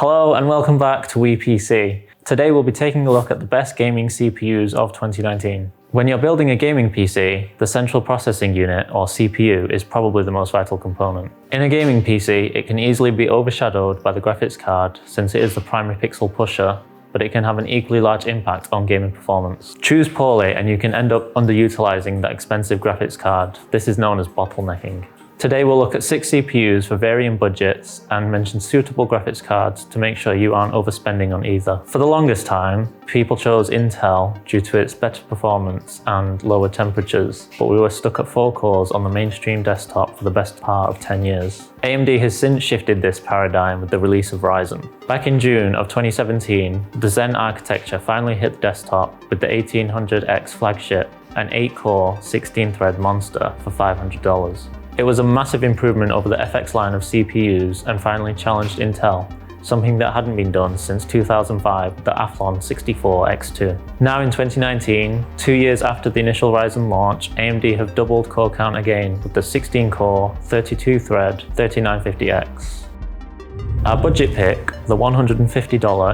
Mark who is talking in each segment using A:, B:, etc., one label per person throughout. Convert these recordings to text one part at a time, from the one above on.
A: Hello and welcome back to WePC. Today we'll be taking a look at the best gaming CPUs of 2019. When you're building a gaming PC, the central processing unit, or CPU, is probably the most vital component. In a gaming PC, it can easily be overshadowed by the graphics card since it is the primary pixel pusher, but it can have an equally large impact on gaming performance. Choose poorly and you can end up underutilizing that expensive graphics card. This is known as bottlenecking. Today we'll look at 6 CPUs for varying budgets and mention suitable graphics cards to make sure you aren't overspending on either. For the longest time, people chose Intel due to its better performance and lower temperatures, but we were stuck at 4 cores on the mainstream desktop for the best part of 10 years. AMD has since shifted this paradigm with the release of Ryzen. Back in June of 2017, the Zen architecture finally hit the desktop with the 1800X flagship, an 8-core, 16-thread monster for $500. It was a massive improvement over the FX line of CPUs and finally challenged Intel, something that hadn't been done since 2005 with the Athlon 64X2. Now in 2019, 2 years after the initial Ryzen launch, AMD have doubled core count again with the 16-core, 32-thread 3950X. Our budget pick, the $150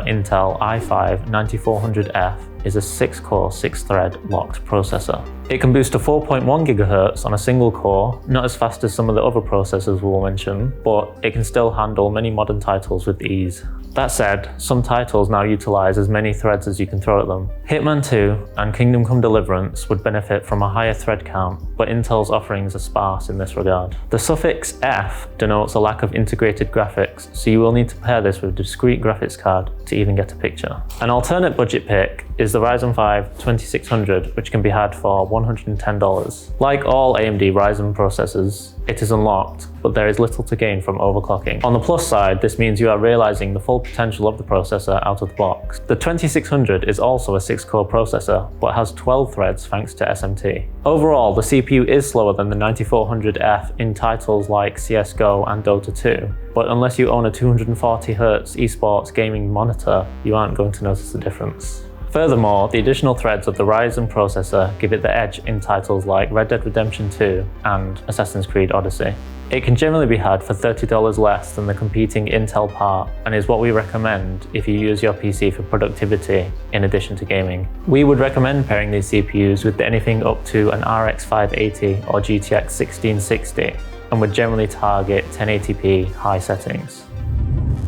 A: Intel i5-9400F, is a 6-core, 6-thread locked processor. It can boost to 4.1 GHz on a single core, not as fast as some of the other processors we'll mention, but it can still handle many modern titles with ease. That said, some titles now utilize as many threads as you can throw at them. Hitman 2 and Kingdom Come Deliverance would benefit from a higher thread count, but Intel's offerings are sparse in this regard. The suffix F denotes a lack of integrated graphics, so you will need to pair this with a discrete graphics card to even get a picture. An alternate budget pick is the Ryzen 5 2600, which can be had for $110. Like all AMD Ryzen processors, it is unlocked, but there is little to gain from overclocking. On the plus side, this means you are realizing the full potential of the processor out of the box. The 2600 is also a 6-core processor, but has 12 threads thanks to SMT. Overall, the CPU is slower than the 9400F in titles like CSGO and Dota 2, but unless you own a 240Hz esports gaming monitor, you aren't going to notice the difference. Furthermore, the additional threads of the Ryzen processor give it the edge in titles like Red Dead Redemption 2 and Assassin's Creed Odyssey. It can generally be had for $30 less than the competing Intel part and is what we recommend if you use your PC for productivity in addition to gaming. We would recommend pairing these CPUs with anything up to an RX 580 or GTX 1660 and would generally target 1080p high settings.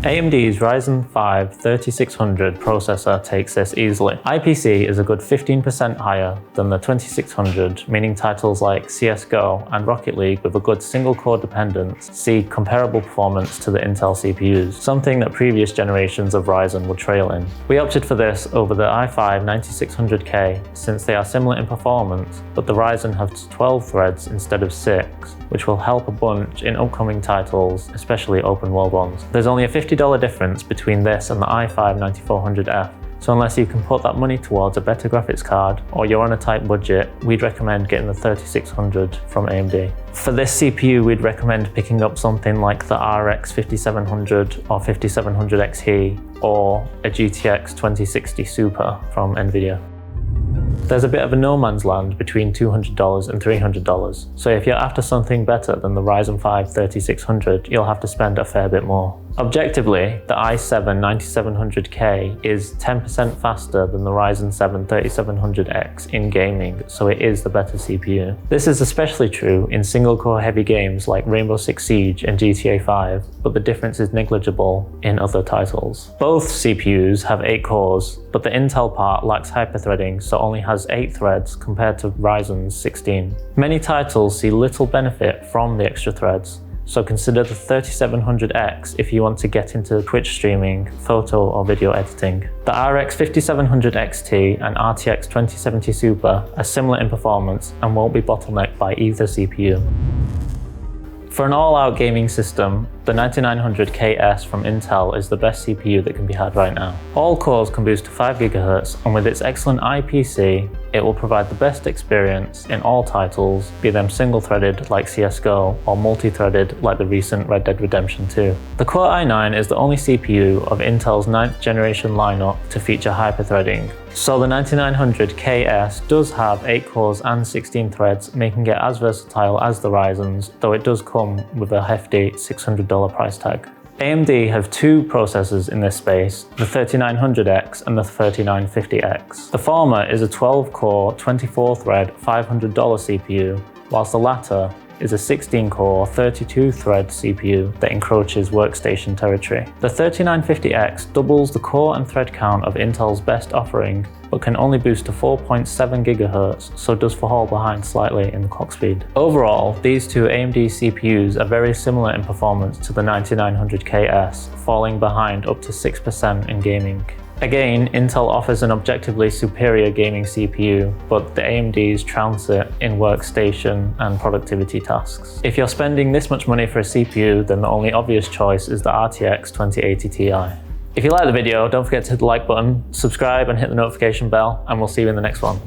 A: AMD's Ryzen 5 3600 processor takes this easily. IPC is a good 15% higher than the 2600, meaning titles like CSGO and Rocket League with a good single-core dependence see comparable performance to the Intel CPUs, something that previous generations of Ryzen would trail in. We opted for this over the i5 9600K since they are similar in performance, but the Ryzen has 12 threads instead of 6, which will help a bunch in upcoming titles, especially open world ones. There's only a $50 difference between this and the i5-9400F, so unless you can put that money towards a better graphics card or you're on a tight budget, we'd recommend getting the 3600 from AMD. For this CPU, we'd recommend picking up something like the RX 5700 or 5700 XE or a GTX 2060 Super from NVIDIA. There's a bit of a no man's land between $200 and $300, so if you're after something better than the Ryzen 5 3600, you'll have to spend a fair bit more. Objectively, the i7-9700K is 10% faster than the Ryzen 7 3700X in gaming, so it is the better CPU. This is especially true in single-core heavy games like Rainbow Six Siege and GTA 5, but the difference is negligible in other titles. Both CPUs have 8 cores, but the Intel part lacks hyperthreading, so only has 8 threads compared to Ryzen's 16. Many titles see little benefit from the extra threads, so consider the 3700X if you want to get into Twitch streaming, photo or video editing. The RX 5700 XT and RTX 2070 Super are similar in performance and won't be bottlenecked by either CPU. For an all-out gaming system, the 9900KS from Intel is the best CPU that can be had right now. All cores can boost to 5 GHz, and with its excellent IPC, it will provide the best experience in all titles, be them single-threaded like CSGO or multi-threaded like the recent Red Dead Redemption 2. The Core i9 is the only CPU of Intel's 9th generation lineup to feature hyperthreading, so the 9900KS does have 8 cores and 16 threads, making it as versatile as the Ryzen's, though it does come with a hefty $600 price tag. AMD have two processors in this space, the 3900X and the 3950X. The former is a 12-core, 24-thread, $500 CPU, whilst the latter is a 16-core, 32-thread CPU that encroaches workstation territory. The 3950X doubles the core and thread count of Intel's best offering, but can only boost to 4.7 GHz, so does fall behind slightly in the clock speed. Overall, these two AMD CPUs are very similar in performance to the 9900KS, falling behind up to 6% in gaming. Again, Intel offers an objectively superior gaming CPU, but the AMDs trounce it in workstation and productivity tasks. If you're spending this much money for a CPU, then the only obvious choice is the RTX 2080 Ti. If you like the video, don't forget to hit the like button, subscribe and hit the notification bell, and we'll see you in the next one.